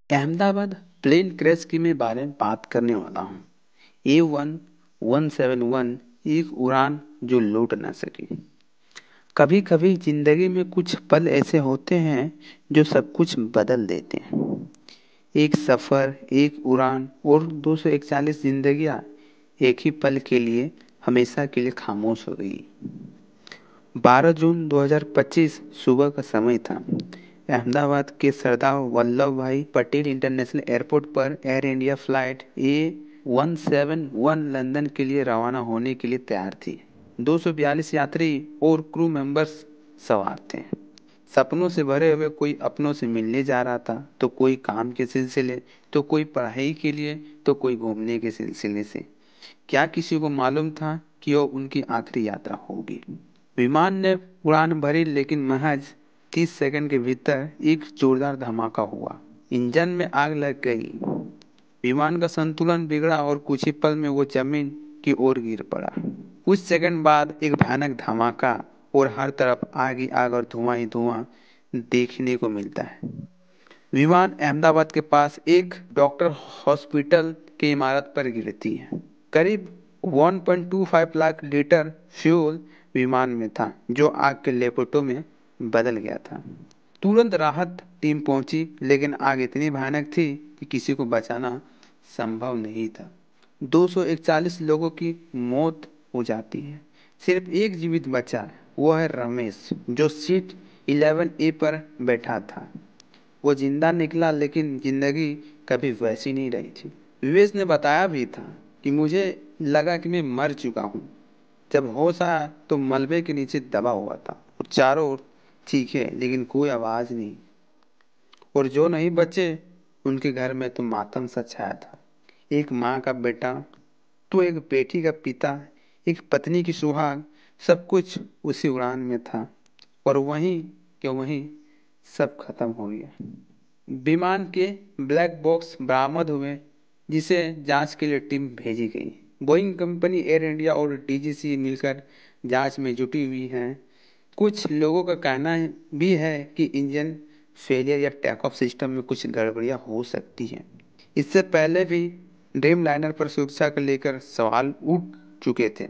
Ahmedabad plane crash की मैं बारे में बात करने वाला हूँ। A1171 एक उड़ान जो लौट ना सकी। कभी कभी जिंदगी में कुछ पल ऐसे होते हैं जो सब कुछ बदल देते हैं। एक सफर, एक उड़ान और 241 जिंदगियां एक ही पल के लिए हमेशा के लिए खामोश हो गई। 12 जून 2025 सुबह का समय था। अहमदाबाद के सरदार वल्लभ भाई पटेल इंटरनेशनल एयरपोर्ट पर air India flight A171 London के लिए रवाना होने के लिए तैयार थी। 242 यात्री और क्रू मेंबर्स सवार थे। सपनों से भरे हुए, कोई अपनों से मिलने जा रहा था, तो कोई काम के सिलसिले, तो कोई पढ़ाई के लिए, तो कोई घूमने के सिलसिले से। क्या किसी को मालूम था कि वो उनकी आखिरी यात्रा होगी? विमान ने उड़ान भरी, लेकिन महज 30 सेकंड के भीतर एक जोरदार धमाका हुआ। इंजन में आग लग गई, विमान का संतुलन बिगड़ा और कुछ ही पल में वो जमीन की ओर गिर पड़ा। कुछ सेकंड बाद एक भयानक धमाका और हर तरफ आग ही आग और धुआं ही धुआं देखने को मिलता है। विमान अहमदाबाद के पास एक डॉक्टर हॉस्पिटल की इमारत पर गिरती है। करीब 1.25 लाख लीटर फ्यूल विमान में था, जो आग के लपेटों में बदल गया था। तुरंत राहत टीम पहुंची, लेकिन आग इतनी भयानक थी कि किसी को बचाना संभव नहीं था। 241 लोगों की मौत हो जाती है, सिर्फ एक जीवित बचा है। वो है रमेश, जो सीट 11A पर बैठा था। वो जिंदा निकला, लेकिन जिंदगी कभी वैसी नहीं रही थी। विवेश ने बताया भी था कि मुझे लगा कि मैं मर चुका हूँ। जब होश आया तो मलबे के नीचे दबा हुआ था और चारों ओर चीखे, लेकिन कोई आवाज नहीं। और जो नहीं बचे, उनके घर में तो मातम सा छाया था। एक माँ का बेटा, तो एक बेटी का पिता, एक पत्नी की सुहाग, सब कुछ उसी उड़ान में था। और वहीं के वहीं सब खत्म हो गया। विमान के ब्लैक बॉक्स बरामद हुए, जिसे जांच के लिए टीम भेजी गई। बोइंग कंपनी, एयर इंडिया और डीजीसी मिलकर जांच में जुटी हुई हैं। कुछ लोगों का कहना भी है कि इंजन फेलियर या टेक ऑफ सिस्टम में कुछ गड़बड़ियां हो सकती हैं। इससे पहले भी ड्रीम लाइनर पर सुरक्षा को लेकर सवाल उठ चुके थे।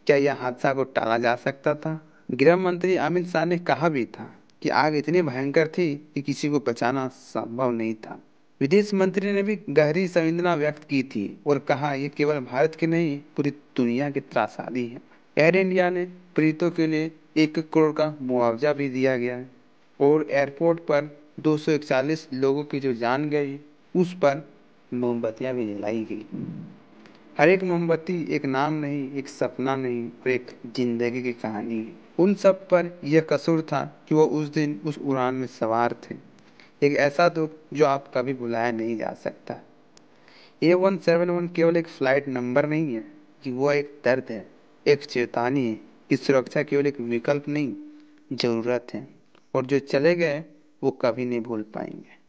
क्या यह हादसा को टाला जा सकता था? गृह मंत्री अमित शाह ने कहा भी था कि आग इतनी भयंकर थी कि किसी को बचाना संभव नहीं था। विदेश मंत्री ने भी गहरी संवेदना व्यक्त की थी और कहा, यह केवल भारत की नहीं, पूरी दुनिया की त्रासदी है। एयर इंडिया ने पीड़ितों के लिए 1 करोड़ का मुआवजा भी दिया गया है और एयरपोर्ट पर 241 लोगों की जो जान गई, उस पर मोमबत्तियां भी जलाई गई। हर एक मोमबत्ती एक नाम नहीं, एक सपना नहीं, और एक जिंदगी की कहानी है। उन सब पर यह कसूर था कि वो उस दिन उस उड़ान में सवार थे। एक ऐसा दुख जो आप कभी भुलाया नहीं जा सकता। A171 केवल एक फ्लाइट नंबर नहीं है, कि वो एक दर्द है, एक चेतावनी है कि सुरक्षा केवल एक विकल्प नहीं, जरूरत है। और जो चले गए वो कभी नहीं भूल पाएंगे।